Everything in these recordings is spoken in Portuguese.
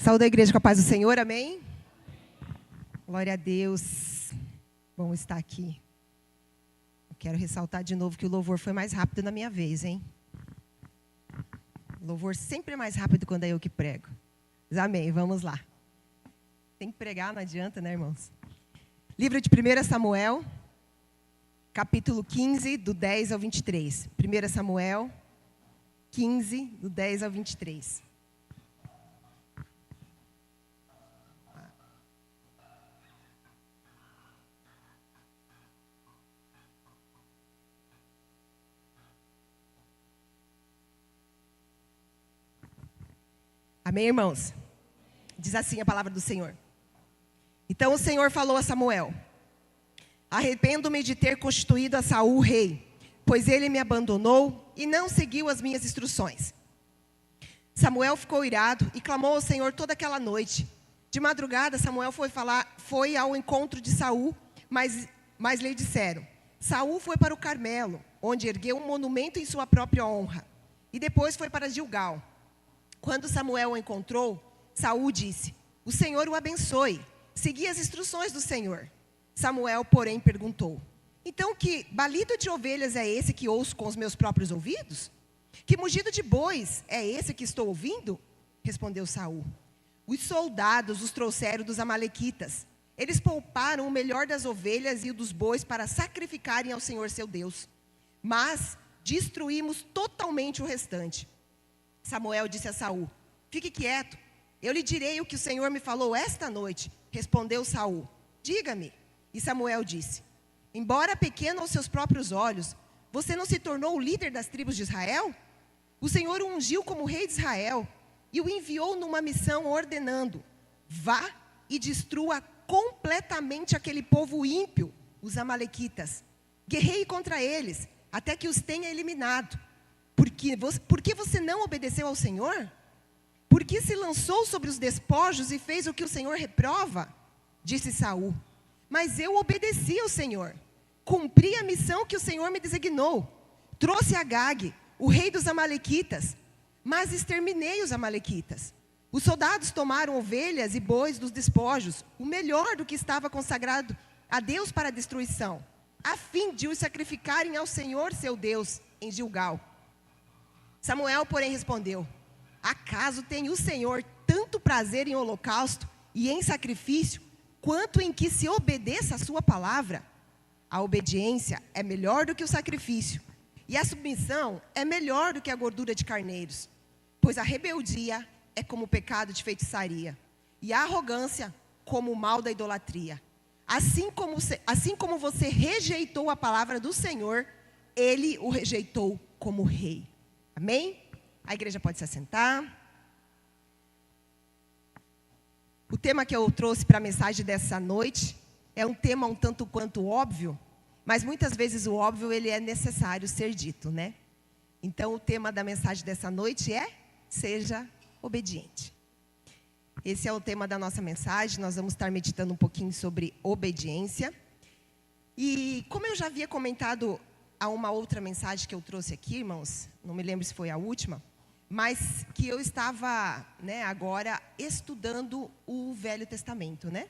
Saúde a igreja com a paz do Senhor, amém? Glória a Deus. Bom estar aqui. Eu quero ressaltar de novo que o louvor foi mais rápido na minha vez, hein? O louvor sempre é mais rápido quando é eu que prego. Mas amém, vamos lá. Tem que pregar, não adianta, né, irmãos? Livro de 1 Samuel, capítulo 15, do 10 ao 23. 1 Samuel 15, do 10 ao 23. Amém, irmãos? Diz assim a palavra do Senhor. Então o Senhor falou a Samuel: arrependo-me de ter constituído a Saul rei, pois ele me abandonou e não seguiu as minhas instruções. Samuel ficou irado e clamou ao Senhor toda aquela noite. De madrugada, Samuel foi ao encontro de Saul, mas lhe disseram: Saul foi para o Carmelo, onde ergueu um monumento em sua própria honra, e depois foi para Gilgal. Quando Samuel o encontrou, Saul disse: o Senhor o abençoe, segui as instruções do Senhor. Samuel, porém, perguntou: então que balido de ovelhas é esse que ouço com os meus próprios ouvidos? Que mugido de bois é esse que estou ouvindo? Respondeu Saul: os soldados os trouxeram dos amalequitas. Eles pouparam o melhor das ovelhas e o dos bois para sacrificarem ao Senhor seu Deus. Mas destruímos totalmente o restante. Samuel disse a Saul: fique quieto, eu lhe direi o que o Senhor me falou esta noite. Respondeu Saul: diga-me. E Samuel disse: embora pequeno aos seus próprios olhos, você não se tornou o líder das tribos de Israel? O Senhor o ungiu como rei de Israel e o enviou numa missão ordenando: vá e destrua completamente aquele povo ímpio, os amalequitas. Guerreie contra eles, até que os tenha eliminado. Por que você não obedeceu ao Senhor? Por que se lançou sobre os despojos e fez o que o Senhor reprova? Disse Saul: mas eu obedeci ao Senhor, cumpri a missão que o Senhor me designou. Trouxe Agag, o rei dos amalequitas, mas exterminei os amalequitas. Os soldados tomaram ovelhas e bois dos despojos, o melhor do que estava consagrado a Deus para a destruição, a fim de os sacrificarem ao Senhor seu Deus em Gilgal. Samuel, porém, respondeu: acaso tem o Senhor tanto prazer em holocausto e em sacrifício, quanto em que se obedeça a sua palavra? A obediência é melhor do que o sacrifício, e a submissão é melhor do que a gordura de carneiros. Pois a rebeldia é como o pecado de feitiçaria, e a arrogância como o mal da idolatria. Assim como você rejeitou a palavra do Senhor, ele o rejeitou como rei. Amém? A igreja pode se assentar. O tema que eu trouxe para a mensagem dessa noite é um tema um tanto quanto óbvio, mas muitas vezes o óbvio ele é necessário ser dito, né? Então o tema da mensagem dessa noite é: seja obediente. Esse é o tema da nossa mensagem. Nós vamos estar meditando um pouquinho sobre obediência. E como eu já havia comentado a uma outra mensagem que eu trouxe aqui, irmãos, não me lembro se foi a última, mas que eu estava, agora estudando o Velho Testamento, né?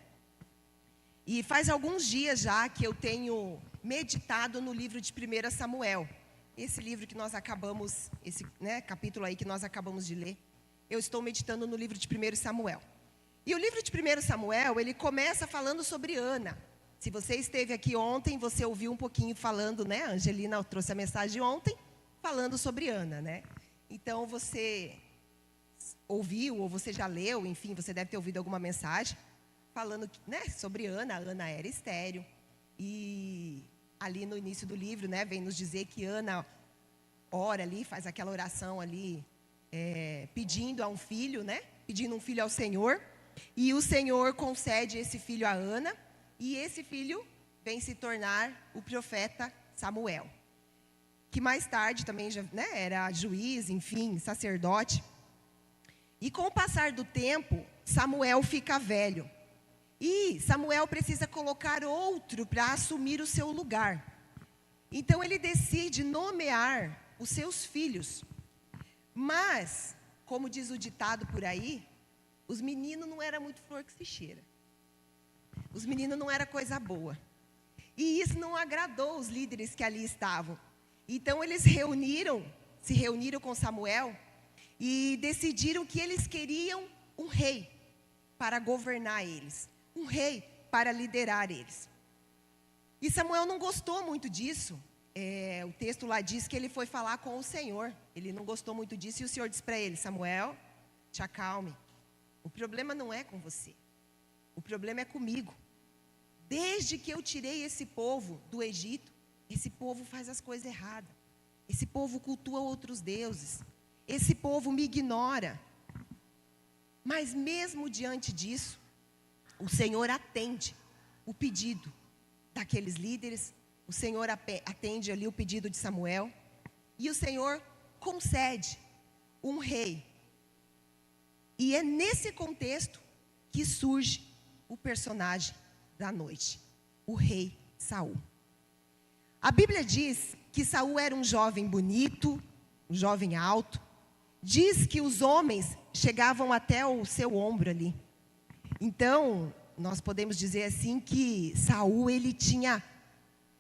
E faz alguns dias já que eu tenho meditado no livro de 1 Samuel. Esse livro que nós acabamos, esse capítulo aí que nós acabamos de ler, eu estou meditando no livro de 1 Samuel. E o livro de 1 Samuel, ele começa falando sobre Ana. Se você esteve aqui ontem, você ouviu um pouquinho falando, né? A Angelina trouxe a mensagem ontem, falando sobre Ana, né? Então, você ouviu, ou você já leu, enfim, você deve ter ouvido alguma mensagem falando, sobre Ana. Ana era estéril. E ali no início do livro, vem nos dizer que Ana ora ali, faz aquela oração ali, pedindo a um filho, pedindo um filho ao Senhor. E o Senhor concede esse filho a Ana. E esse filho vem se tornar o profeta Samuel, que mais tarde também já, era juiz, enfim, sacerdote. E com o passar do tempo, Samuel fica velho. E Samuel precisa colocar outro para assumir o seu lugar. Então ele decide nomear os seus filhos. Mas, como diz o ditado por aí, os meninos não eram muito flor que se cheira. Os meninos não era coisa boa. E isso não agradou os líderes que ali estavam. Então eles se reuniram com Samuel e decidiram que eles queriam um rei para governar eles, um rei para liderar eles. E Samuel não gostou muito disso. O texto lá diz que ele foi falar com o Senhor. Ele não gostou muito disso e o Senhor disse para ele: Samuel, te acalme. O problema não é com você. O problema é comigo. Desde que eu tirei esse povo do Egito, esse povo faz as coisas erradas. Esse povo cultua outros deuses. Esse povo me ignora. Mas mesmo diante disso, o Senhor atende o pedido daqueles líderes. O Senhor atende ali o pedido de Samuel. E o Senhor concede um rei. E é nesse contexto que surge o personagem da noite, o rei Saul. A Bíblia diz que Saul era um jovem bonito, um jovem alto. Diz que os homens chegavam até o seu ombro ali. Então, nós podemos dizer assim que Saul, ele tinha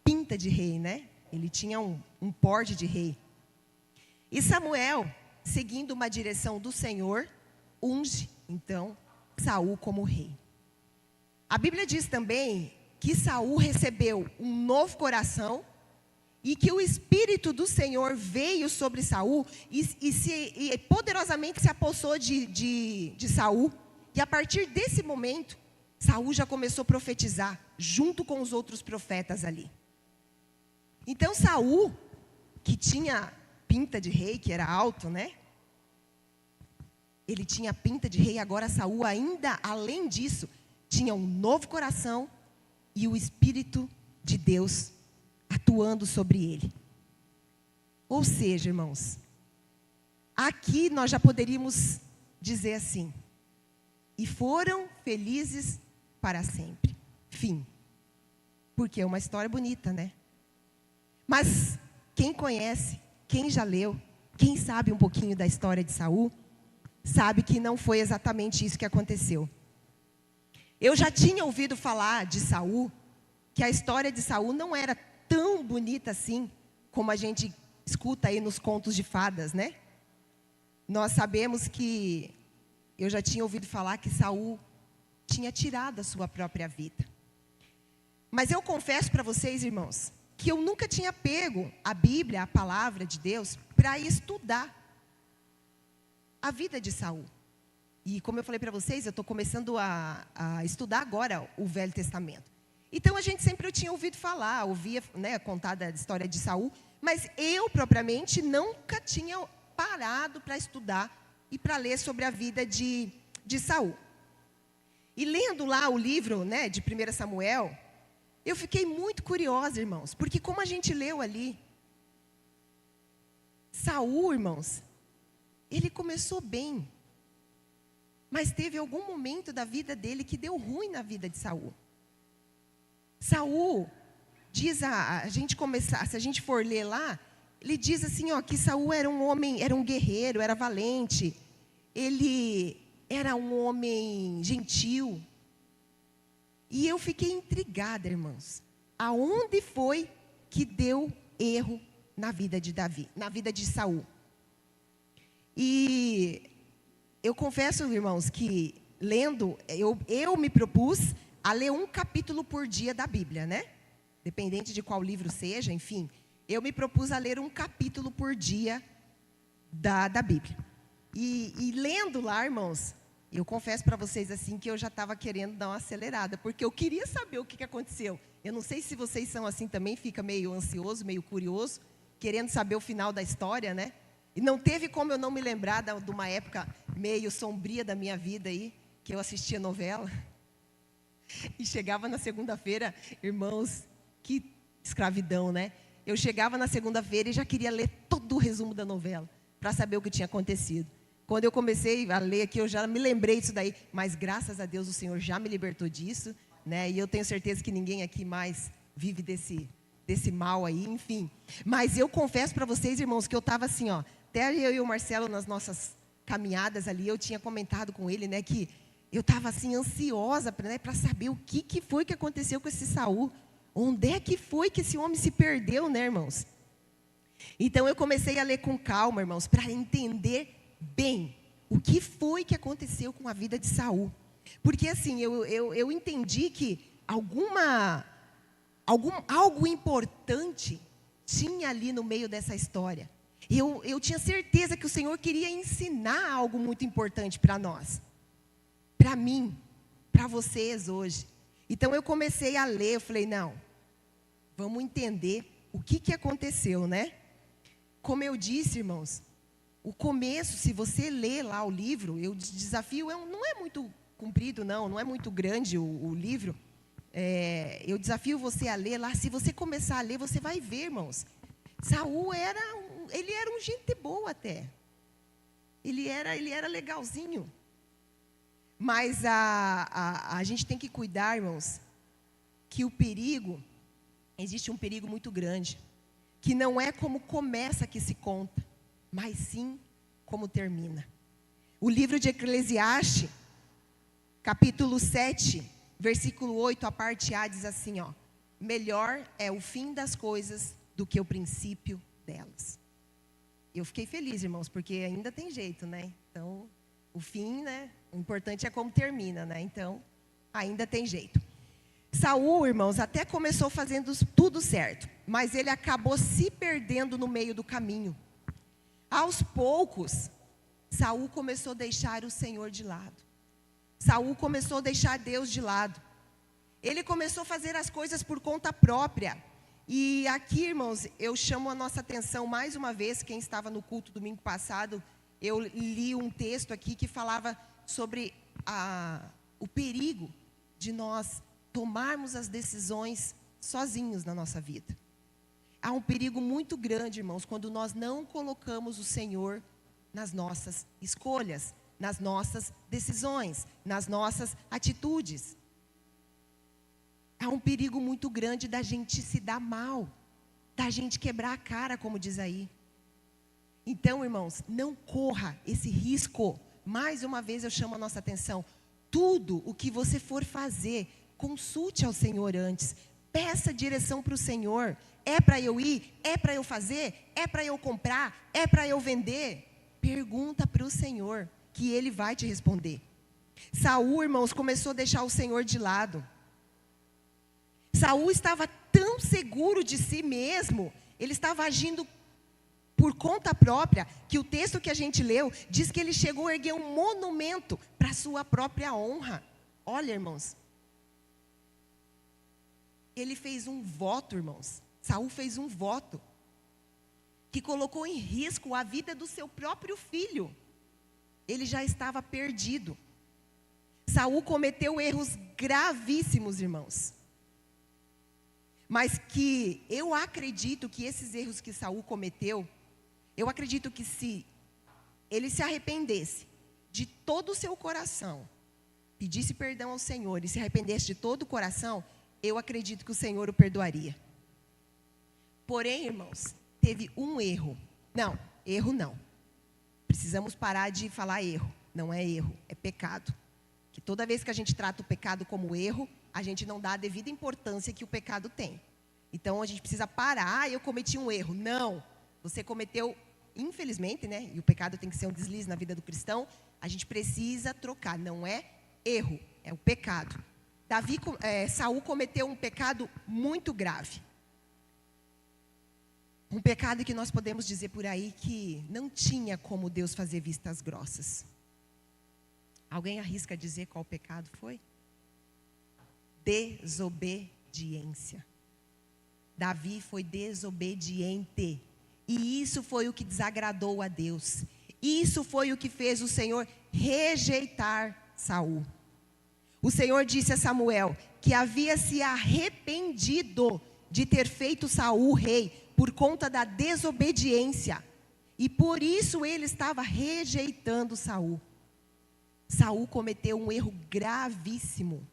pinta de rei, né? Ele tinha um porte de rei. E Samuel, seguindo uma direção do Senhor, unge, então, Saul como rei. A Bíblia diz também que Saul recebeu um novo coração e que o Espírito do Senhor veio sobre Saul e poderosamente se apossou de Saul. E a partir desse momento, Saul já começou a profetizar junto com os outros profetas ali. Então Saul, que tinha pinta de rei, que era alto, né? Ele tinha pinta de rei. Agora Saul, ainda além disso, tinha um novo coração e o Espírito de Deus atuando sobre ele. Ou seja, irmãos, aqui nós já poderíamos dizer assim: e foram felizes para sempre. Fim. Porque é uma história bonita, né? Mas quem conhece, quem já leu, quem sabe um pouquinho da história de Saul, sabe que não foi exatamente isso que aconteceu. Eu já tinha ouvido falar de Saul, que a história de Saul não era tão bonita assim, como a gente escuta aí nos contos de fadas, né? Nós sabemos que, eu já tinha ouvido falar que Saul tinha tirado a sua própria vida. Mas eu confesso para vocês, irmãos, que eu nunca tinha pego a Bíblia, a palavra de Deus, para estudar a vida de Saul. E como eu falei para vocês, eu estou começando a estudar agora o Velho Testamento. Então a gente sempre tinha ouvido falar, ouvia, né, contada a história de Saul, mas eu propriamente nunca tinha parado para estudar e para ler sobre a vida de Saul. E lendo lá o livro, né, de 1 Samuel, eu fiquei muito curiosa, irmãos, porque como a gente leu ali, Saul, irmãos, ele começou bem, mas teve algum momento da vida dele que deu ruim na vida de Saul. Saul, diz a gente começar, se a gente for ler lá, ele diz assim, ó, que Saul era um homem, era um guerreiro, era valente, ele era um homem gentil. E eu fiquei intrigada, irmãos, aonde foi que deu erro na vida de Davi, na vida de Saul? E eu confesso, irmãos, que lendo, eu me propus a ler um capítulo por dia da Bíblia, né? Dependente de qual livro seja, enfim. Eu me propus a ler um capítulo por dia da Bíblia. E lendo lá, irmãos, eu confesso para vocês assim que eu já estava querendo dar uma acelerada, porque eu queria saber o que aconteceu. Eu não sei se vocês são assim também, fica meio ansioso, meio curioso, querendo saber o final da história, né? E não teve como eu não me lembrar de uma época meio sombria da minha vida aí, que eu assistia novela. E chegava na segunda-feira, irmãos, que escravidão, né? Eu chegava na segunda-feira e já queria ler todo o resumo da novela, para saber o que tinha acontecido. Quando eu comecei a ler aqui, eu já me lembrei disso daí, mas graças a Deus o Senhor já me libertou disso, né? E eu tenho certeza que ninguém aqui mais vive desse mal aí, enfim. Mas eu confesso para vocês, irmãos, que eu estava assim, ó, até eu e o Marcelo nas nossas caminhadas ali, eu tinha comentado com ele, né, que eu estava assim ansiosa, né, para saber o que foi que aconteceu com esse Saul. Onde é que foi que esse homem se perdeu, né, irmãos? Então eu comecei a ler com calma, irmãos, para entender bem o que foi que aconteceu com a vida de Saul. Porque assim, eu entendi que algo importante tinha ali no meio dessa história. Eu tinha certeza que o Senhor queria ensinar algo muito importante para nós. Para mim, para vocês hoje. Então eu comecei a ler, eu falei, não, vamos entender o que aconteceu, né? Como eu disse, irmãos, o começo, se você ler lá o livro, eu desafio, não é muito comprido, não é muito grande o livro. Eu desafio você a ler lá. Se você começar a ler, você vai ver, irmãos. Saul ele era um gente boa até. Ele era legalzinho. Mas a gente tem que cuidar, irmãos, que existe um perigo muito grande, que não é como começa que se conta, mas sim como termina. O livro de Eclesiastes, capítulo 7, versículo 8, a parte A diz assim, ó: melhor é o fim das coisas do que o princípio delas. Eu fiquei feliz, irmãos, porque ainda tem jeito, né? Então, o fim, né? O importante é como termina, né? Então, ainda tem jeito. Saul, irmãos, até começou fazendo tudo certo, mas ele acabou se perdendo no meio do caminho. Aos poucos, Saul começou a deixar o Senhor de lado. Saul começou a deixar Deus de lado. Ele começou a fazer as coisas por conta própria. E aqui, irmãos, eu chamo a nossa atenção mais uma vez. Quem estava no culto domingo passado, eu li um texto aqui que falava sobre o perigo de nós tomarmos as decisões sozinhos na nossa vida. Há um perigo muito grande, irmãos, quando nós não colocamos o Senhor nas nossas escolhas, nas nossas decisões, nas nossas atitudes. Há um perigo muito grande da gente se dar mal, da gente quebrar a cara, como diz aí. Então, irmãos, não corra esse risco. Mais uma vez eu chamo a nossa atenção. Tudo o que você for fazer, consulte ao Senhor antes. Peça direção para o Senhor. É para eu ir? É para eu fazer? É para eu comprar? É para eu vender? Pergunta para o Senhor, que Ele vai te responder. Saul, irmãos, começou a deixar o Senhor de lado. Saul estava tão seguro de si mesmo, ele estava agindo por conta própria, que o texto que a gente leu diz que ele chegou a erguer um monumento para a sua própria honra. Olha, irmãos, ele fez um voto, irmãos. Saul fez um voto que colocou em risco a vida do seu próprio filho. Ele já estava perdido. Saul cometeu erros gravíssimos, irmãos. Mas que eu acredito que esses erros que Saul cometeu, eu acredito que se ele se arrependesse de todo o seu coração, pedisse perdão ao Senhor e se arrependesse de todo o coração, eu acredito que o Senhor o perdoaria. Porém, irmãos, teve um erro. Não, erro não. Precisamos parar de falar erro. Não é erro, é pecado. Que toda vez que a gente trata o pecado como erro, a gente não dá a devida importância que o pecado tem. Então, a gente precisa parar. Eu cometi um erro. Não, você cometeu, infelizmente, né? E o pecado tem que ser um deslize na vida do cristão. A gente precisa trocar. Não é erro, é o pecado. Saul cometeu um pecado muito grave. Um pecado que nós podemos dizer por aí que não tinha como Deus fazer vistas grossas. Alguém arrisca dizer qual pecado foi? Desobediência. Davi foi desobediente. E isso foi o que desagradou a Deus. Isso foi o que fez o Senhor rejeitar Saul. O Senhor disse a Samuel que havia se arrependido de ter feito Saul rei por conta da desobediência. E por isso ele estava rejeitando Saul. Saul cometeu um erro gravíssimo.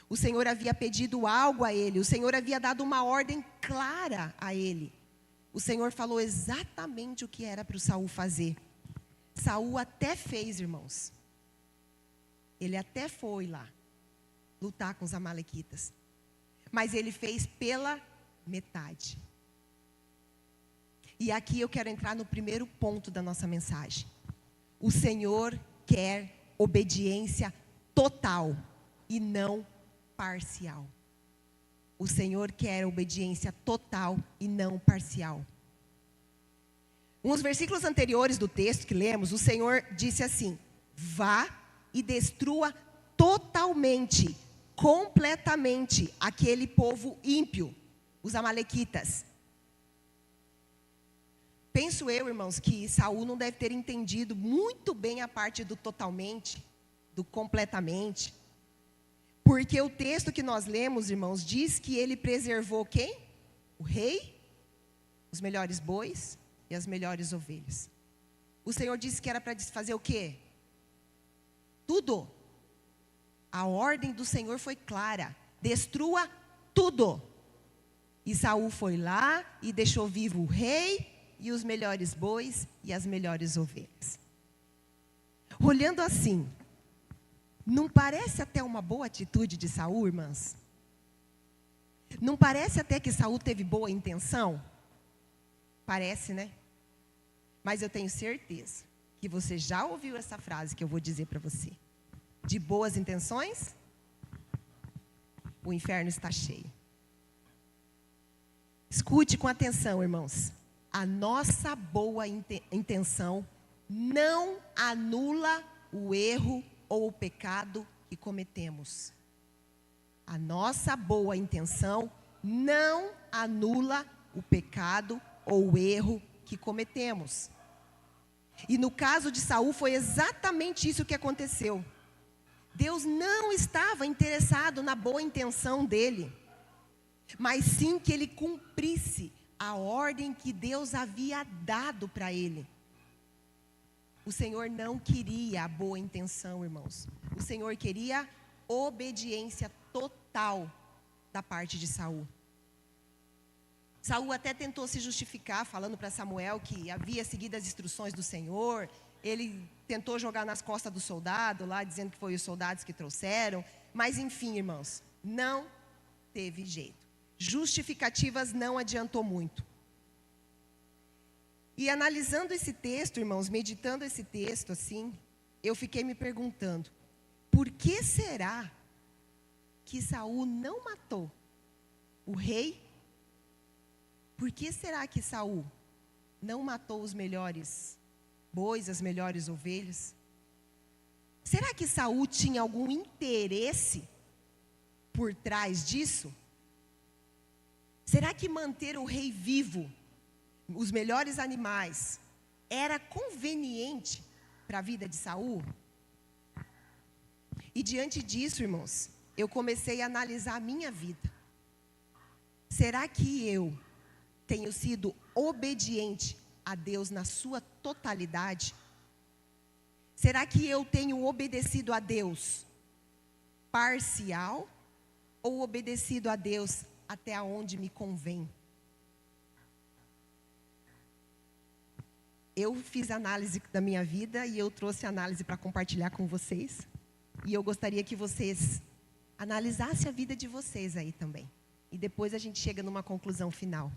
O Senhor havia pedido algo a ele. O Senhor havia dado uma ordem clara a ele. O Senhor falou exatamente o que era para o Saul fazer. Saul até fez, irmãos. Ele até foi lá lutar com os amalequitas. Mas ele fez pela metade. E aqui eu quero entrar no primeiro ponto da nossa mensagem. O Senhor quer obediência total e não parcial. O Senhor quer obediência total e não parcial. Uns versículos anteriores do texto que lemos, o Senhor disse assim: vá e destrua totalmente, completamente aquele povo ímpio, os amalequitas. Penso eu, irmãos, que Saul não deve ter entendido muito bem a parte do totalmente, do completamente. Porque o texto que nós lemos, irmãos, diz que ele preservou quem? O rei, os melhores bois e as melhores ovelhas. O Senhor disse que era para fazer o quê? Tudo. A ordem do Senhor foi clara: destrua tudo. E Saul foi lá e deixou vivo o rei e os melhores bois e as melhores ovelhas. Olhando assim, não parece até uma boa atitude de Saul, irmãs? Não parece até que Saul teve boa intenção? Parece, né? Mas eu tenho certeza que você já ouviu essa frase que eu vou dizer para você. De boas intenções, o inferno está cheio. Escute com atenção, irmãos. A nossa boa intenção não anula o erro ou o pecado que cometemos. A nossa boa intenção não anula o pecado ou o erro que cometemos. E no caso de Saul foi exatamente isso que aconteceu. Deus não estava interessado na boa intenção dele, mas sim que ele cumprisse a ordem que Deus havia dado para ele. O Senhor não queria a boa intenção, irmãos. O Senhor queria obediência total da parte de Saul. Saul até tentou se justificar, falando para Samuel que havia seguido as instruções do Senhor. Ele tentou jogar nas costas do soldado lá, dizendo que foi os soldados que trouxeram. Mas enfim, irmãos, não teve jeito. Justificativas não adiantou muito. E analisando esse texto, irmãos, meditando esse texto assim, eu fiquei me perguntando: por que será que Saul não matou o rei? Por que será que Saul não matou os melhores bois, as melhores ovelhas? Será que Saul tinha algum interesse por trás disso? Será que manter o rei vivo, os melhores animais, era conveniente para a vida de Saul? E diante disso, irmãos, eu comecei a analisar a minha vida. Será que eu tenho sido obediente a Deus na sua totalidade? Será que eu tenho obedecido a Deus parcial ou obedecido a Deus até onde me convém? Eu fiz análise da minha vida e eu trouxe análise para compartilhar com vocês. E eu gostaria que vocês analisassem a vida de vocês aí também. E depois a gente chega numa conclusão final.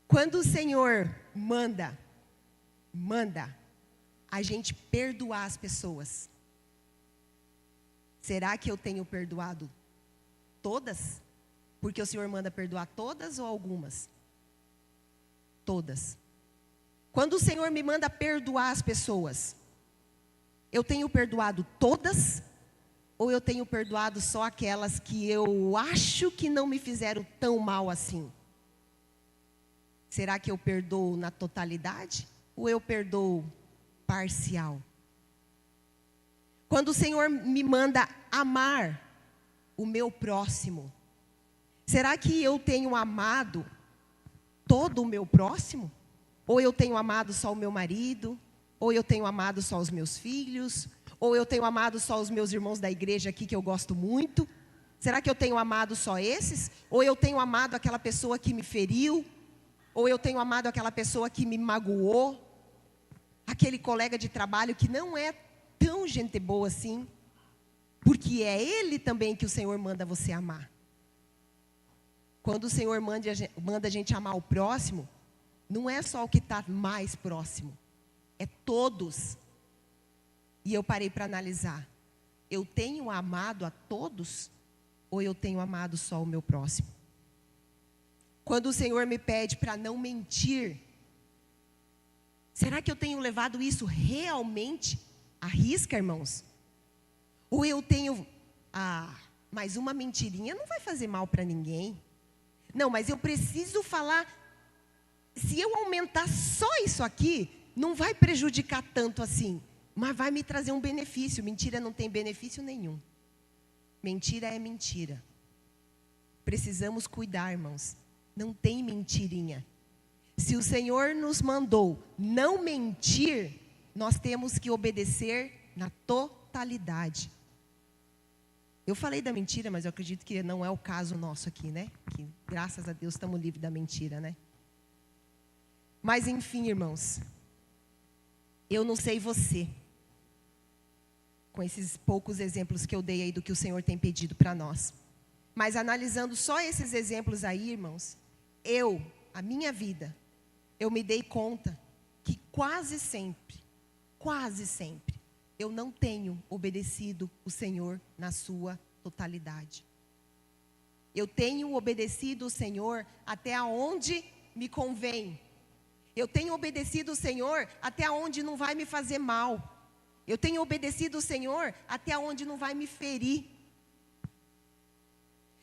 Quando o Senhor manda a gente perdoar as pessoas, será que eu tenho perdoado todas? Porque o Senhor manda perdoar todas ou algumas? Todas. Quando o Senhor me manda perdoar as pessoas, eu tenho perdoado todas? Ou eu tenho perdoado só aquelas que eu acho que não me fizeram tão mal assim? Será que eu perdoo na totalidade? Ou eu perdoo parcial? Quando o Senhor me manda amar o meu próximo, será que eu tenho amado todo o meu próximo? Ou eu tenho amado só o meu marido? Ou eu tenho amado só os meus filhos? Ou eu tenho amado só os meus irmãos da igreja aqui que eu gosto muito? Será que eu tenho amado só esses? Ou eu tenho amado aquela pessoa que me feriu? Ou eu tenho amado aquela pessoa que me magoou? aquele colega de trabalho que não é tão gente boa assim, porque é ele também que o Senhor manda você amar. Quando o Senhor manda a gente amar o próximo, não é só o que está mais próximo, é todos. E eu parei para analisar, eu tenho amado a todos ou eu tenho amado só o meu próximo? Quando o Senhor me pede para não mentir, será que eu tenho levado isso realmente à risca, irmãos? Ou eu tenho, mas uma mentirinha não vai fazer mal para ninguém. Não, mas eu preciso falar, se eu aumentar só isso aqui, não vai prejudicar tanto assim, mas vai me trazer um benefício. Mentira não tem benefício nenhum. Mentira é mentira. Precisamos cuidar, irmãos. Não tem mentirinha. Se o Senhor nos mandou não mentir, nós temos que obedecer na totalidade. Eu falei da mentira, mas eu acredito que não é o caso nosso aqui, né? Que, graças a Deus, estamos livres da mentira, né? Mas enfim, irmãos, eu não sei você, com esses poucos exemplos que eu dei aí do que o Senhor tem pedido para nós. Mas analisando só esses exemplos aí, irmãos, a minha vida, eu me dei conta que quase sempre, eu não tenho obedecido o Senhor na sua totalidade. Eu tenho obedecido o Senhor até onde me convém. Eu tenho obedecido o Senhor até onde não vai me fazer mal. Eu tenho obedecido o Senhor até onde não vai me ferir.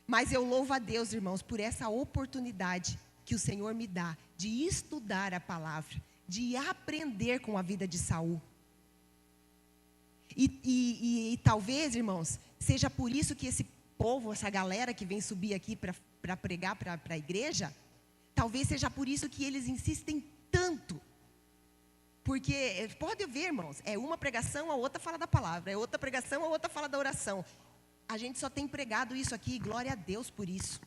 Mas eu louvo a Deus, irmãos, por essa oportunidade que o Senhor me dá de estudar a palavra, de aprender com a vida de Saul. E talvez, irmãos, seja por isso que esse povo, essa galera que vem subir aqui para pregar para a igreja, talvez seja por isso que eles insistem tanto. Porque, pode ver, irmãos, é uma pregação, a outra fala da palavra, é outra pregação, a outra fala da oração. A gente só tem pregado isso aqui, e glória a Deus por isso.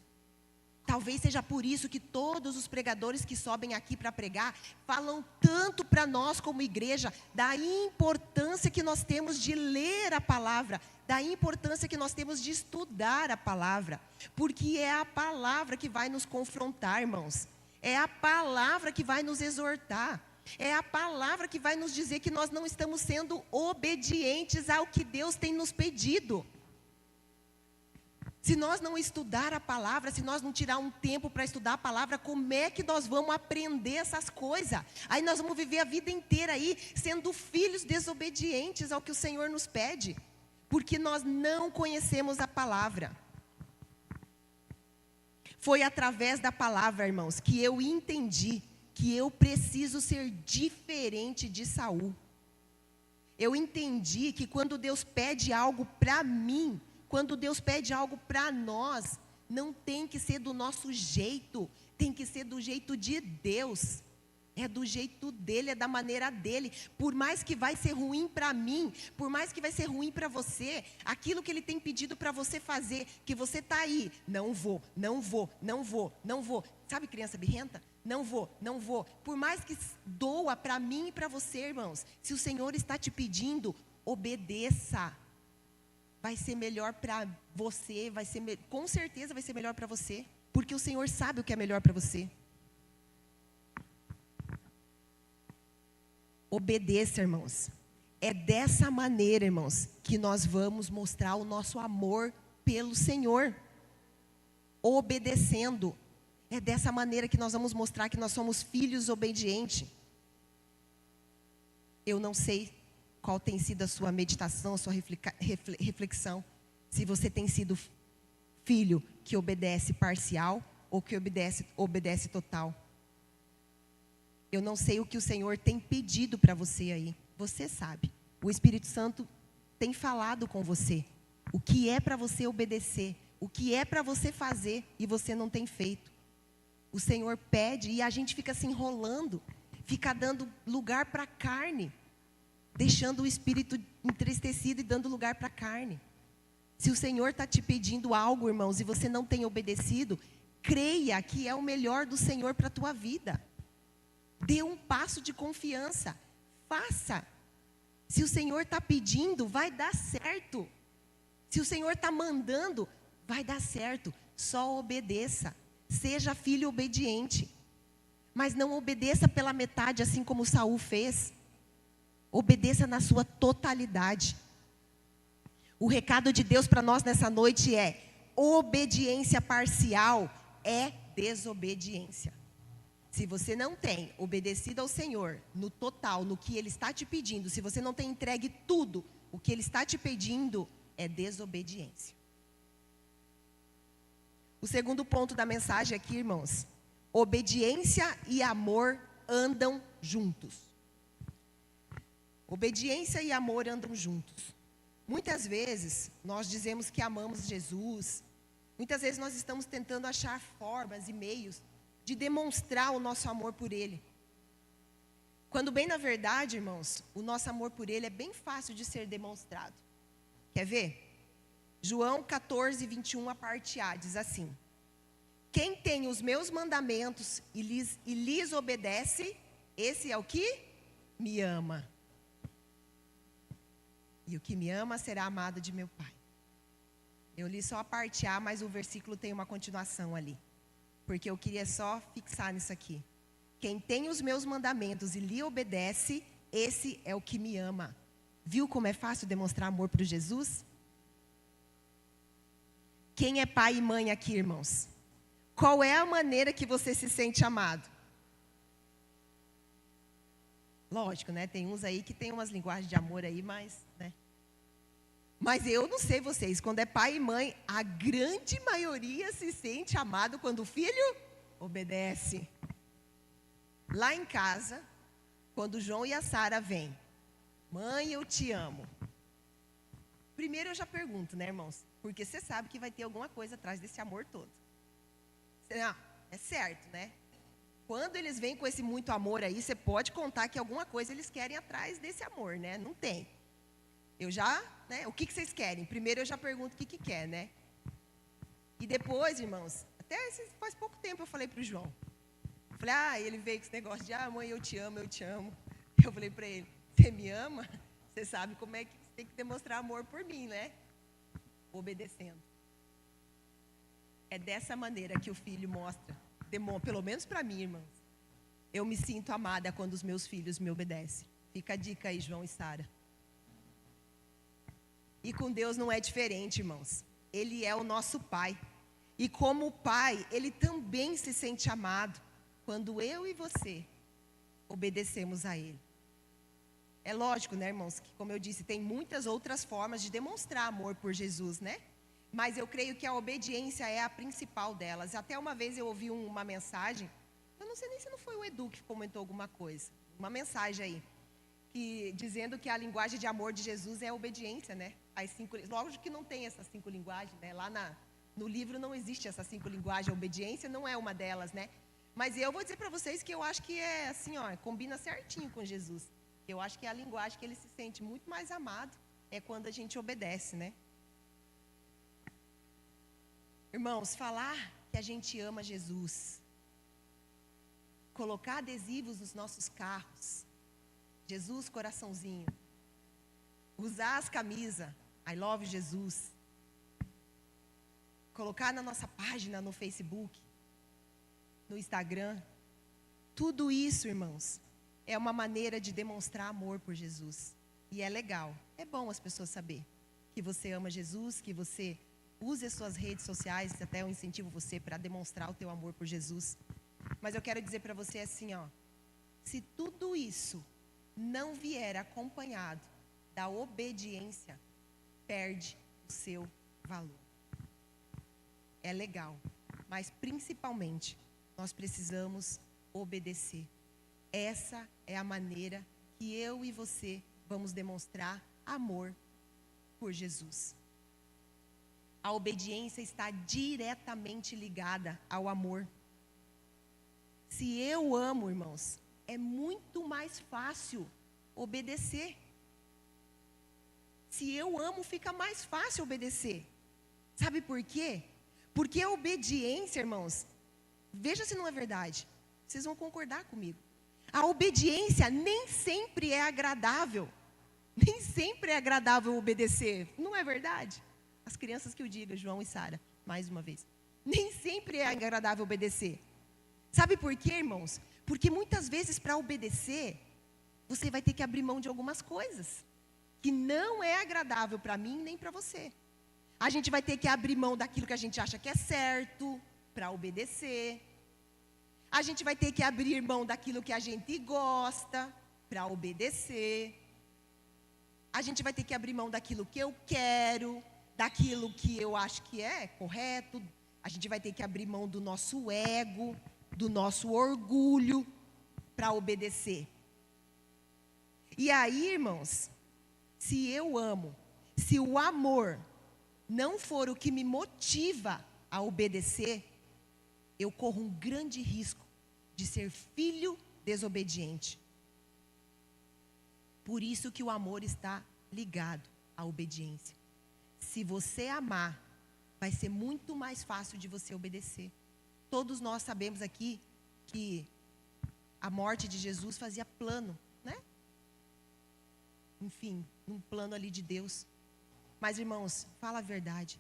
Talvez seja por isso que todos os pregadores que sobem aqui para pregar, falam tanto para nós como igreja, da importância que nós temos de ler a palavra, da importância que nós temos de estudar a palavra, porque é a palavra que vai nos confrontar, irmãos, é a palavra que vai nos exortar, é a palavra que vai nos dizer que nós não estamos sendo obedientes ao que Deus tem nos pedido. Se nós não estudar a palavra, se nós não tirar um tempo para estudar a palavra, como é que nós vamos aprender essas coisas? Aí nós vamos viver a vida inteira aí, sendo filhos desobedientes ao que o Senhor nos pede, porque nós não conhecemos a palavra. Foi através da palavra, irmãos, que eu entendi que eu preciso ser diferente de Saul. Eu entendi que quando Deus pede algo para mim, quando Deus pede algo para nós, não tem que ser do nosso jeito, tem que ser do jeito de Deus. É do jeito dele, é da maneira dele. Por mais que vai ser ruim para mim, por mais que vai ser ruim para você, aquilo que ele tem pedido para você fazer, que você está aí, não vou. Sabe criança birrenta? Não vou. Por mais que doa para mim e para você, irmãos, se o Senhor está te pedindo, obedeça. Vai ser melhor para você, com certeza vai ser melhor para você, porque o Senhor sabe o que é melhor para você. Obedeça, irmãos. É dessa maneira, irmãos, que nós vamos mostrar o nosso amor pelo Senhor. Obedecendo. É dessa maneira que nós vamos mostrar que nós somos filhos obedientes. Eu não sei qual tem sido a sua meditação, a sua reflexão. Se você tem sido filho que obedece parcial ou que obedece total. Eu não sei o que o Senhor tem pedido para você aí. Você sabe. O Espírito Santo tem falado com você. O que é para você obedecer. O que é para você fazer e você não tem feito. O Senhor pede e a gente fica se enrolando. Fica dando lugar para a carne. Deixando o espírito entristecido e dando lugar para a carne. Se o Senhor está te pedindo algo, irmãos, e você não tem obedecido, creia que é o melhor do Senhor para a tua vida. Dê um passo de confiança. faça. Se o Senhor está pedindo, vai dar certo. Se o Senhor está mandando, vai dar certo. Só obedeça. Seja filho obediente. Mas não obedeça pela metade, assim como Saul fez. Obedeça na sua totalidade. O recado de Deus para nós nessa noite é: obediência parcial é desobediência. Se você não tem obedecido ao Senhor no total, no que Ele está te pedindo, se você não tem entregue tudo o que Ele está te pedindo, é desobediência. O segundo ponto da mensagem aqui, irmãos: obediência e amor andam juntos. Obediência e amor andam juntos. Muitas vezes nós dizemos que amamos Jesus. Muitas vezes nós estamos tentando achar formas e meios de demonstrar o nosso amor por Ele. Quando bem na verdade, irmãos, o nosso amor por Ele é bem fácil de ser demonstrado. Quer ver? João 14, 21, a parte A, diz assim: quem tem os meus mandamentos e lhes obedece, esse é o que me ama. E o que me ama será amado de meu Pai. Eu li só a parte A, mas o versículo tem uma continuação ali. Porque eu queria só fixar nisso aqui. Quem tem os meus mandamentos e lhe obedece, esse é o que me ama. Viu como é fácil demonstrar amor para Jesus? Quem é pai e mãe aqui, irmãos? Qual é a maneira que você se sente amado? Lógico, né? Tem uns aí que tem umas linguagens de amor aí, mas, né? Mas eu não sei vocês, quando é pai e mãe, a grande maioria se sente amado quando o filho obedece. Lá em casa, quando o João e a Sara vêm: mãe, eu te amo. Primeiro eu já pergunto, né, irmãos? Porque você sabe que vai ter alguma coisa atrás desse amor todo. Não, é certo, né? Quando eles vêm com esse muito amor aí, você pode contar que alguma coisa eles querem atrás desse amor, né? Não tem. Eu já, né? O que vocês querem? Primeiro eu já pergunto o que quer, né? E depois, irmãos, até faz pouco tempo eu falei para o João. Eu falei, ele veio com esse negócio de, mãe, eu te amo, eu te amo. Eu falei para ele: você me ama? Você sabe como é que você tem que demonstrar amor por mim, né? Obedecendo. É dessa maneira que o filho mostra, pelo menos para mim, irmãos. Eu me sinto amada quando os meus filhos me obedecem. Fica a dica aí, João e Sara. E com Deus não é diferente, irmãos. Ele é o nosso Pai. E como Pai, Ele também se sente amado quando eu e você obedecemos a Ele. É lógico, né, irmãos, que como eu disse, tem muitas outras formas de demonstrar amor por Jesus, né? Mas eu creio que a obediência é a principal delas. Até uma vez eu ouvi uma mensagem, eu não sei nem se não foi o Edu que comentou alguma coisa, uma mensagem aí, dizendo que a linguagem de amor de Jesus é a obediência, né? Lógico que não tem essas 5 linguagens, né? Lá no livro não existe essas 5 linguagens, a obediência não é uma delas, né? Mas eu vou dizer para vocês que eu acho que é assim, combina certinho com Jesus. Eu acho que é a linguagem que ele se sente muito mais amado é quando a gente obedece, né? Irmãos, falar que a gente ama Jesus, colocar adesivos nos nossos carros, Jesus coraçãozinho, usar as camisas, I love Jesus, colocar na nossa página no Facebook, no Instagram, tudo isso, irmãos, é uma maneira de demonstrar amor por Jesus. E é legal, é bom as pessoas saberem que você ama Jesus, que você use as suas redes sociais, até eu incentivo você para demonstrar o teu amor por Jesus. Mas eu quero dizer para você assim, se tudo isso não vier acompanhado da obediência, perde o seu valor. É legal, mas principalmente nós precisamos obedecer. Essa é a maneira que eu e você vamos demonstrar amor por Jesus. A obediência está diretamente ligada ao amor. Se eu amo, irmãos, é muito mais fácil obedecer. Se eu amo, fica mais fácil obedecer. Sabe por quê? Porque a obediência, irmãos, veja se não é verdade. Vocês vão concordar comigo. A obediência nem sempre é agradável. Nem sempre é agradável obedecer. Não é verdade? As crianças que o digam, João e Sara, mais uma vez. Nem sempre é agradável obedecer. Sabe por quê, irmãos? Porque muitas vezes para obedecer, você vai ter que abrir mão de algumas coisas que não é agradável para mim nem para você. A gente vai ter que abrir mão daquilo que a gente acha que é certo para obedecer. A gente vai ter que abrir mão daquilo que a gente gosta para obedecer. A gente vai ter que abrir mão daquilo que eu quero, daquilo que eu acho que é correto. A gente vai ter que abrir mão do nosso ego, do nosso orgulho para obedecer. E aí, irmãos, se eu amo, se o amor não for o que me motiva a obedecer, eu corro um grande risco de ser filho desobediente. Por isso que o amor está ligado à obediência. Se você amar, vai ser muito mais fácil de você obedecer. Todos nós sabemos aqui que a morte de Jesus fazia plano, né? Enfim, um plano ali de Deus. Mas, irmãos, fala a verdade.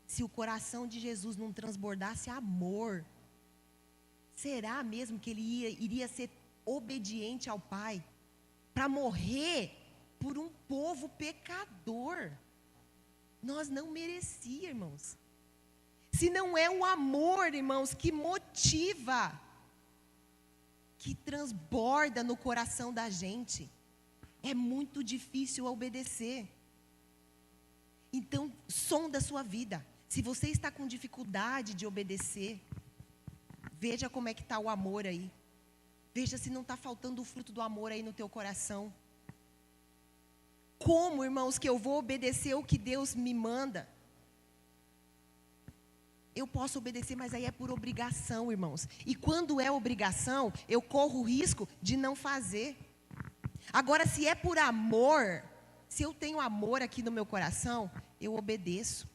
Se o coração de Jesus não transbordasse amor, será mesmo que ele iria ser obediente ao Pai para morrer por um povo pecador? Nós não merecíamos, irmãos. Se não é o amor, irmãos, que motiva, que transborda no coração da gente, é muito difícil obedecer. Então, sonda a sua vida. Se você está com dificuldade de obedecer, veja como é que está o amor aí. Veja se não está faltando o fruto do amor aí no teu coração. Como, irmãos, que eu vou obedecer o que Deus me manda? Eu posso obedecer, mas aí é por obrigação, irmãos. E quando é obrigação, eu corro o risco de não fazer. Agora, se é por amor, se eu tenho amor aqui no meu coração, eu obedeço.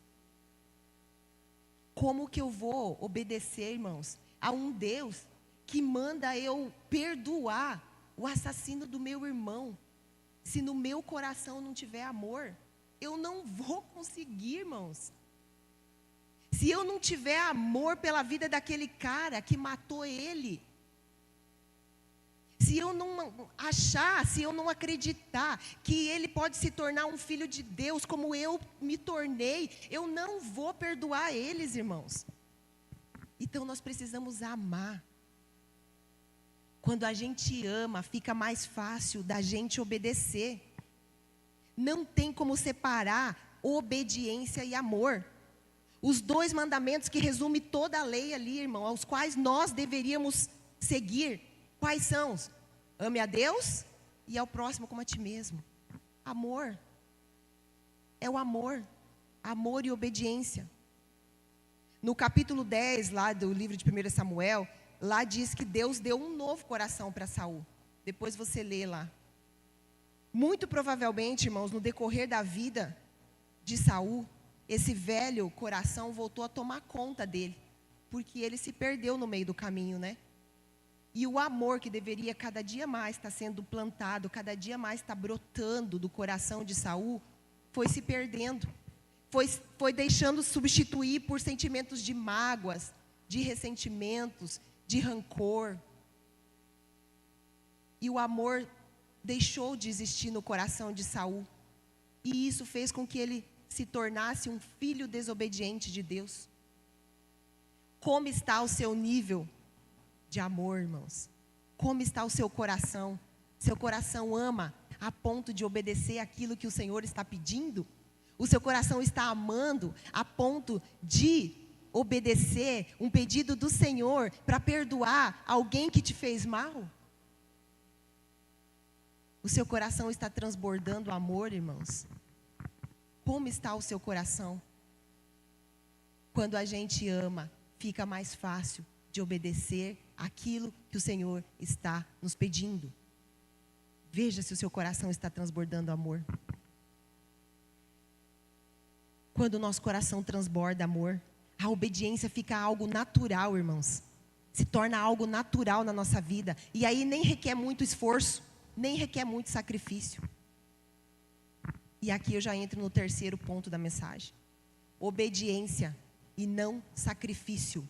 Como que eu vou obedecer, irmãos, a um Deus que manda eu perdoar o assassino do meu irmão? Se no meu coração não tiver amor, eu não vou conseguir, irmãos. Se eu não tiver amor pela vida daquele cara que matou ele, se eu não achar, se eu não acreditar que ele pode se tornar um filho de Deus como eu me tornei, eu não vou perdoar eles, irmãos. Então nós precisamos amar. Quando a gente ama, fica mais fácil da gente obedecer. Não tem como separar obediência e amor. Os dois mandamentos que resumem toda a lei ali, irmão, aos quais nós deveríamos seguir, quais são? Ame a Deus e ao próximo como a ti mesmo. Amor. É o amor. Amor e obediência. No capítulo 10, lá do livro de 1 Samuel, lá diz que Deus deu um novo coração para Saul. Depois você lê lá. Muito provavelmente, irmãos, no decorrer da vida de Saul, esse velho coração voltou a tomar conta dele, porque ele se perdeu no meio do caminho, né? E o amor que deveria cada dia mais estar sendo plantado, cada dia mais estar brotando do coração de Saul, foi se perdendo. Foi deixando substituir por sentimentos de mágoas, de ressentimentos, de rancor. E o amor deixou de existir no coração de Saul. E isso fez com que ele se tornasse um filho desobediente de Deus. Como está o seu nível de amor, irmãos? Como está o seu coração? Seu coração ama a ponto de obedecer aquilo que o Senhor está pedindo? O seu coração está amando a ponto de obedecer um pedido do Senhor para perdoar alguém que te fez mal? O seu coração está transbordando amor, irmãos? Como está o seu coração? Quando a gente ama, fica mais fácil de obedecer aquilo que o Senhor está nos pedindo. Veja se o seu coração está transbordando amor. Quando o nosso coração transborda amor, a obediência fica algo natural, irmãos. Se torna algo natural na nossa vida. E aí nem requer muito esforço, nem requer muito sacrifício. E aqui eu já entro no terceiro ponto da mensagem. Obediência e não sacrifício.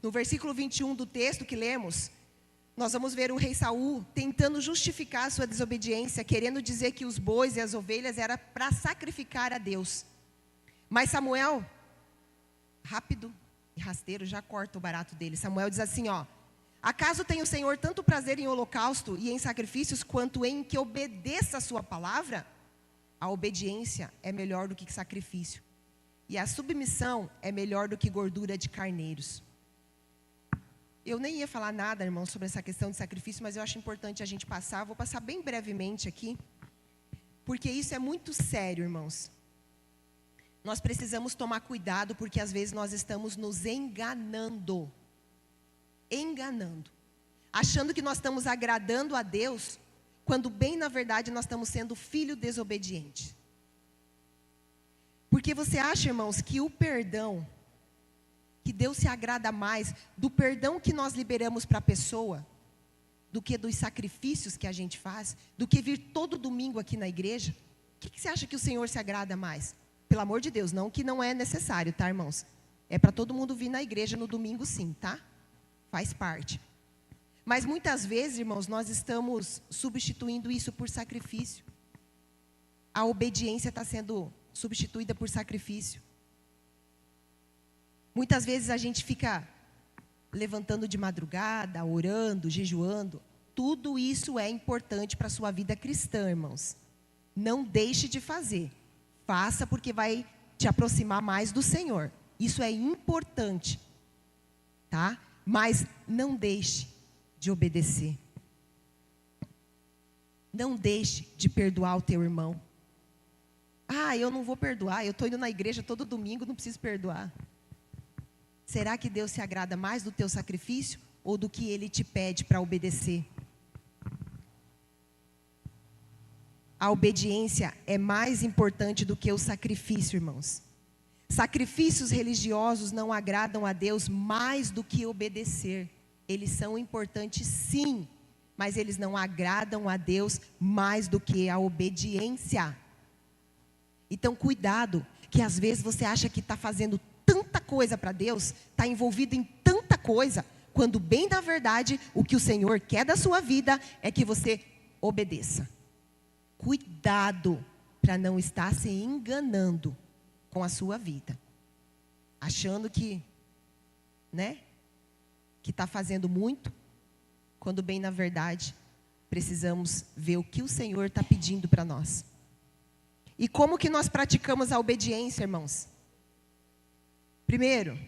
No versículo 21 do texto que lemos, nós vamos ver o rei Saul tentando justificar a sua desobediência, querendo dizer que os bois e as ovelhas era para sacrificar a Deus. Mas Samuel, rápido e rasteiro, já corta o barato dele. Samuel diz assim, ó: acaso tem o Senhor tanto prazer em holocausto e em sacrifícios, quanto em que obedeça a sua palavra? A obediência é melhor do que sacrifício, e a submissão é melhor do que gordura de carneiros. Eu nem ia falar nada, irmãos, sobre essa questão de sacrifício, mas eu acho importante a gente passar. Vou passar bem brevemente aqui, porque isso é muito sério, irmãos. Nós precisamos tomar cuidado, porque às vezes nós estamos nos enganando, achando que nós estamos agradando a Deus, quando bem na verdade nós estamos sendo filho desobediente. Porque você acha, irmãos, que o perdão, que Deus se agrada mais do perdão que nós liberamos para a pessoa, do que dos sacrifícios que a gente faz, do que vir todo domingo aqui na igreja? O que você acha que o Senhor se agrada mais? Pelo amor de Deus, não que não é necessário, tá, irmãos? É para todo mundo vir na igreja no domingo, sim, tá? Faz parte. Mas muitas vezes, irmãos, nós estamos substituindo isso por sacrifício. A obediência está sendo substituída por sacrifício. Muitas vezes a gente fica levantando de madrugada, orando, jejuando. Tudo isso é importante para a sua vida cristã, irmãos. Não deixe de fazer. Faça, porque vai te aproximar mais do Senhor. Isso é importante, tá? Mas não deixe de obedecer. Não deixe de perdoar o teu irmão. Ah, eu não vou perdoar, eu estou indo na igreja todo domingo, não preciso perdoar. Será que Deus se agrada mais do teu sacrifício ou do que Ele te pede para obedecer? A obediência é mais importante do que o sacrifício, irmãos. Sacrifícios religiosos não agradam a Deus mais do que obedecer. Eles são importantes, sim, mas eles não agradam a Deus mais do que a obediência. Então, cuidado, que às vezes você acha que está fazendo tanta coisa para Deus, está envolvido em tanta coisa, quando bem na verdade, o que o Senhor quer da sua vida é que você obedeça. Cuidado para não estar se enganando com a sua vida, achando que, que está fazendo muito, quando bem na verdade, precisamos ver o que o Senhor está pedindo para nós. E como que nós praticamos a obediência, irmãos? Primeiro,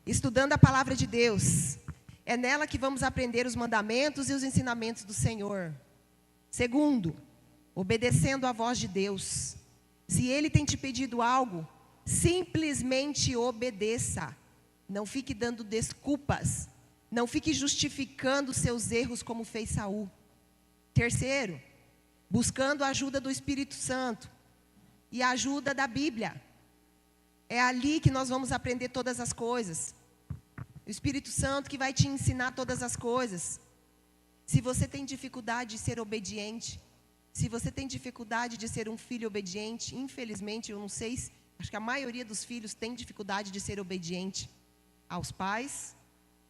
estudando a palavra de Deus. É nela que vamos aprender os mandamentos e os ensinamentos do Senhor. Segundo, obedecendo à voz de Deus. Se Ele tem te pedido algo, simplesmente obedeça. Não fique dando desculpas. Não fique justificando seus erros como fez Saul. Terceiro, buscando a ajuda do Espírito Santo e a ajuda da Bíblia. É ali que nós vamos aprender todas as coisas. O Espírito Santo que vai te ensinar todas as coisas. Se você tem dificuldade de ser obediente, se você tem dificuldade de ser um filho obediente, infelizmente, eu não sei, acho que a maioria dos filhos tem dificuldade de ser obediente aos pais,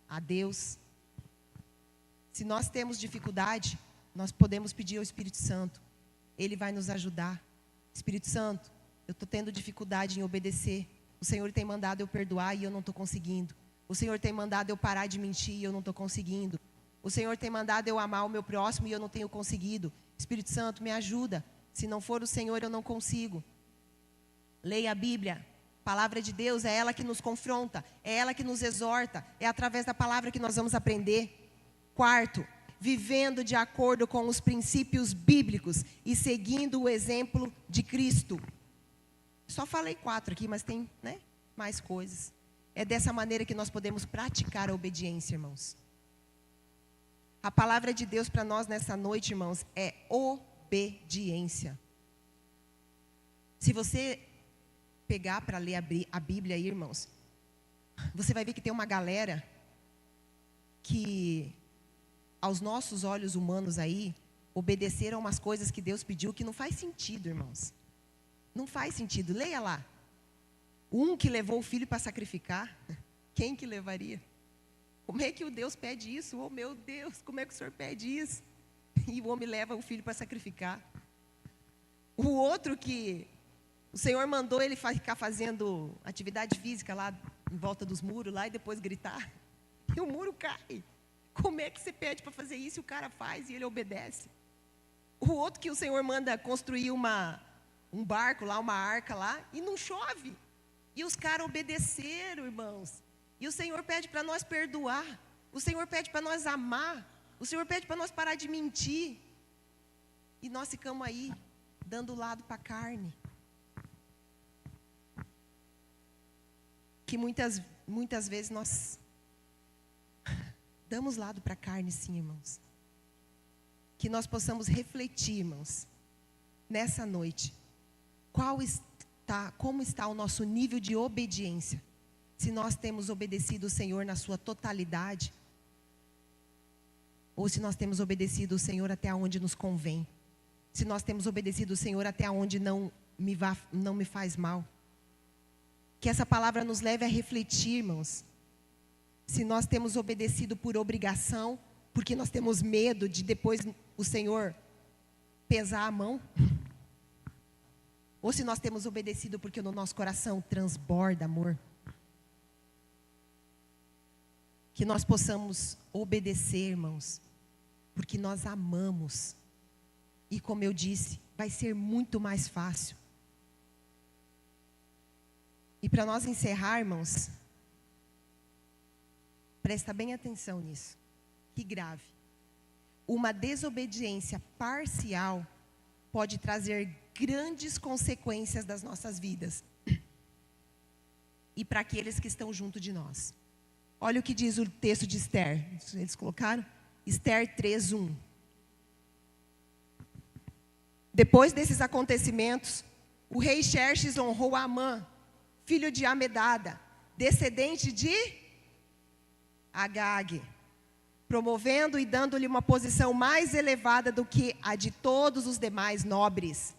a Deus. Se nós temos dificuldade, nós podemos pedir ao Espírito Santo. Ele vai nos ajudar. Espírito Santo, eu estou tendo dificuldade em obedecer. O Senhor tem mandado eu perdoar e eu não estou conseguindo. O Senhor tem mandado eu parar de mentir e eu não estou conseguindo. O Senhor tem mandado eu amar o meu próximo e eu não tenho conseguido. Espírito Santo, me ajuda. Se não for o Senhor, eu não consigo. Leia a Bíblia. A palavra de Deus é ela que nos confronta, é ela que nos exorta, é através da palavra que nós vamos aprender. Quarto, vivendo de acordo com os princípios bíblicos e seguindo o exemplo de Cristo. Só falei 4 aqui, mas tem, mais coisas. É dessa maneira que nós podemos praticar a obediência, irmãos. A palavra de Deus para nós nessa noite, irmãos, é obediência. Se você pegar para ler a Bíblia aí, irmãos, você vai ver que tem uma galera que aos nossos olhos humanos aí, obedeceram umas coisas que Deus pediu que não faz sentido, irmãos. Não faz sentido. Leia lá. Um que levou o filho para sacrificar, quem que levaria? Como é que o Deus pede isso? Oh, meu Deus, como é que o Senhor pede isso? E o homem leva o filho para sacrificar. O outro que o Senhor mandou ele ficar fazendo atividade física lá em volta dos muros lá e depois gritar. E o muro cai. Como é que você pede para fazer isso e o cara faz e ele obedece? O outro que o Senhor manda construir um barco lá, uma arca lá, e não chove. E os caras obedeceram, irmãos. E o Senhor pede para nós perdoar. O Senhor pede para nós amar. O Senhor pede para nós parar de mentir. E nós ficamos aí, dando lado para a carne. Que muitas vezes nós damos lado para a carne, sim, irmãos. Que nós possamos refletir, irmãos, nessa noite. Como está o nosso nível de obediência? Se nós temos obedecido o Senhor na sua totalidade, ou se nós temos obedecido o Senhor até onde nos convém. Se nós temos obedecido o Senhor até onde não me faz mal. Que essa palavra nos leve a refletir, irmãos. Se nós temos obedecido por obrigação, porque nós temos medo de depois o Senhor pesar a mão. Ou se nós temos obedecido porque no nosso coração transborda amor. Que nós possamos obedecer, irmãos, porque nós amamos. E como eu disse, vai ser muito mais fácil. E para nós encerrar, irmãos, presta bem atenção nisso. Que grave. Uma desobediência parcial pode trazer grandes consequências das nossas vidas. E para aqueles que estão junto de nós. Olha o que diz o texto de Esther. Eles colocaram? Esther 3:1. Depois desses acontecimentos, o rei Xerxes honrou Amã, filho de Amedada, descendente de Agag, promovendo e dando-lhe uma posição mais elevada do que a de todos os demais nobres.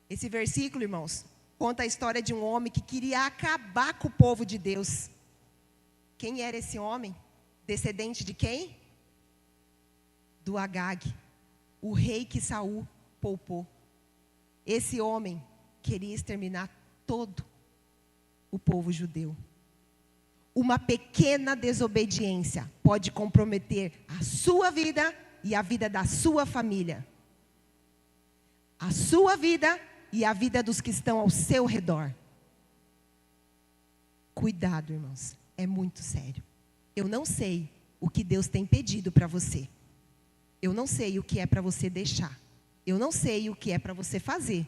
Esse versículo, irmãos, conta a história de um homem que queria acabar com o povo de Deus. Quem era esse homem? Descendente de quem? Do Agag, o rei que Saul poupou. Esse homem queria exterminar todo o povo judeu. Uma pequena desobediência pode comprometer a sua vida e a vida da sua família. A sua vida e a vida dos que estão ao seu redor. Cuidado, irmãos, é muito sério. Eu não sei o que Deus tem pedido para você. Eu não sei o que é para você deixar. Eu não sei o que é para você fazer.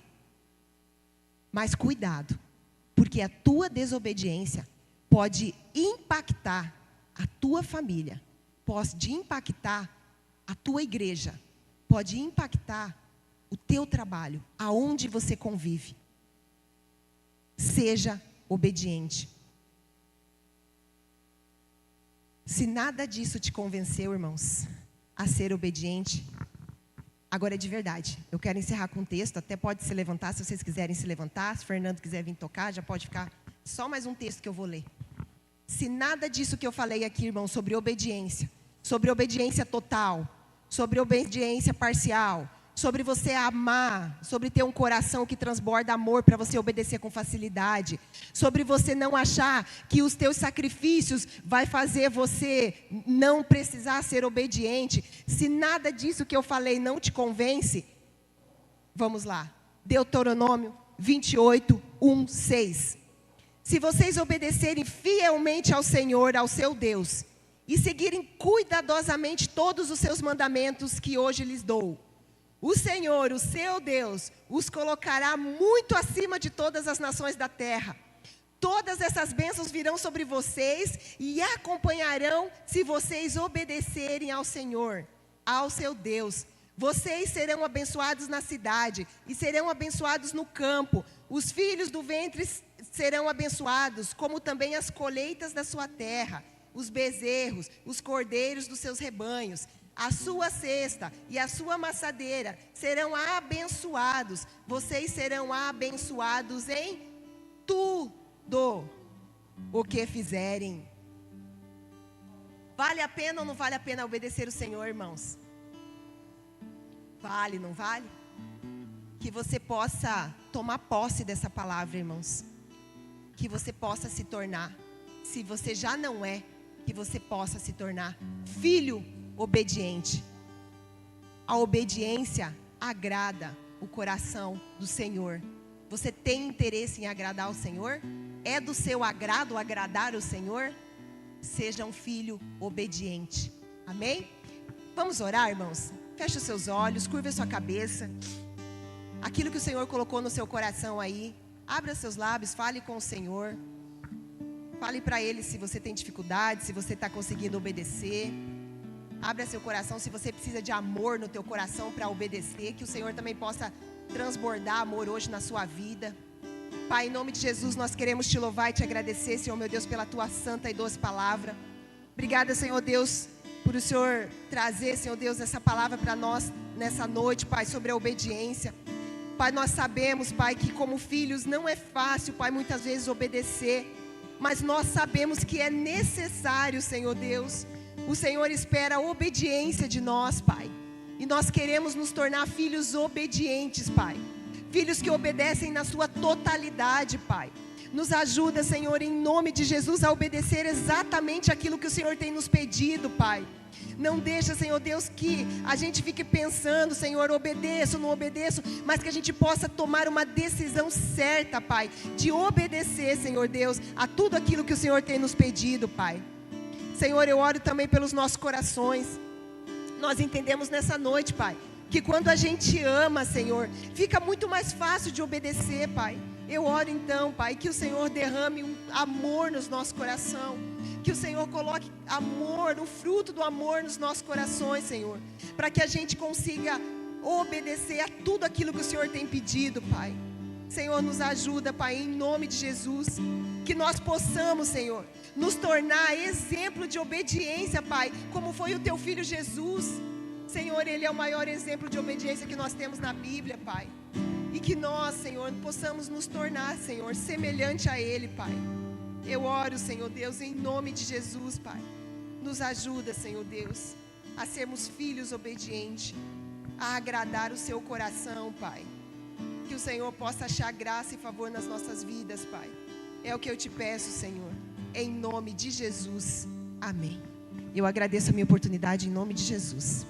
Mas cuidado, porque a tua desobediência pode impactar a tua família, pode impactar a tua igreja, pode impactar o teu trabalho, aonde você convive. Seja obediente. Se nada disso te convenceu, irmãos, a ser obediente, agora é de verdade. Eu quero encerrar com um texto, até pode se levantar, se vocês quiserem se levantar, se o Fernando quiser vir tocar, já pode ficar. Só mais um texto que eu vou ler. Se nada disso que eu falei aqui, irmão, sobre obediência total, sobre obediência parcial, sobre você amar, sobre ter um coração que transborda amor para você obedecer com facilidade, sobre você não achar que os teus sacrifícios vai fazer você não precisar ser obediente. Se nada disso que eu falei não te convence, vamos lá. Deuteronômio 28:1-6. Se vocês obedecerem fielmente ao Senhor, ao seu Deus, e seguirem cuidadosamente todos os seus mandamentos que hoje lhes dou, o Senhor, o seu Deus, os colocará muito acima de todas as nações da terra. Todas essas bênçãos virão sobre vocês e acompanharão se vocês obedecerem ao Senhor, ao seu Deus. Vocês serão abençoados na cidade e serão abençoados no campo. Os filhos do ventre serão abençoados, como também as colheitas da sua terra. os bezerros, os cordeiros dos seus rebanhos. A sua cesta e a sua amassadeira serão abençoados. Vocês serão abençoados em tudo o que fizerem. Vale a pena ou não vale a pena obedecer o Senhor, irmãos? Vale, não vale? Que você possa tomar posse dessa palavra, irmãos. Que você possa se tornar, se você já não é, que você possa se tornar filho obediente. A obediência agrada o coração do Senhor. Você tem interesse em agradar ao Senhor? É do seu agrado agradar o Senhor? Seja um filho obediente. Amém? Vamos orar, irmãos? Feche os seus olhos, curva a sua cabeça. Aquilo que o Senhor colocou no seu coração aí, abra seus lábios, fale com o Senhor. Fale para Ele se você tem dificuldade, se você está conseguindo obedecer. Abra seu coração se você precisa de amor no teu coração para obedecer. Que o Senhor também possa transbordar amor hoje na sua vida. Pai, em nome de Jesus, nós queremos te louvar e te agradecer, Senhor meu Deus, pela tua santa e doce palavra. Obrigada, Senhor Deus, por o Senhor trazer, Senhor Deus, essa palavra para nós nessa noite, Pai, sobre a obediência. Pai, nós sabemos, Pai, que como filhos não é fácil, Pai, muitas vezes obedecer. Mas nós sabemos que é necessário, Senhor Deus. O Senhor espera a obediência de nós, Pai. E nós queremos nos tornar filhos obedientes, Pai. Filhos que obedecem na sua totalidade, Pai. Nos ajuda, Senhor, em nome de Jesus, a obedecer exatamente aquilo que o Senhor tem nos pedido, Pai. Não deixa, Senhor Deus, que a gente fique pensando, Senhor, obedeço, não obedeço, mas que a gente possa tomar uma decisão certa, Pai, de obedecer, Senhor Deus, a tudo aquilo que o Senhor tem nos pedido, Pai. Senhor, eu oro também pelos nossos corações. Nós entendemos nessa noite, Pai, que quando a gente ama, Senhor, fica muito mais fácil de obedecer, Pai. Eu oro então, Pai, que o Senhor derrame um amor nos nossos corações. Que o Senhor coloque amor, o fruto do amor nos nossos corações, Senhor. Para que a gente consiga obedecer a tudo aquilo que o Senhor tem pedido, Pai. Senhor, nos ajuda, Pai, em nome de Jesus. Que nós possamos, Senhor, nos tornar exemplo de obediência, Pai, como foi o Teu Filho Jesus. Senhor, Ele é o maior exemplo de obediência que nós temos na Bíblia, Pai. E que nós, Senhor, possamos nos tornar, Senhor, semelhante a Ele, Pai. Eu oro, Senhor Deus, em nome de Jesus, Pai. Nos ajuda, Senhor Deus, a sermos filhos obedientes, a agradar o Seu coração, Pai. Que o Senhor possa achar graça e favor nas nossas vidas, Pai. É o que eu te peço, Senhor, em nome de Jesus. Amém. Eu agradeço a minha oportunidade em nome de Jesus.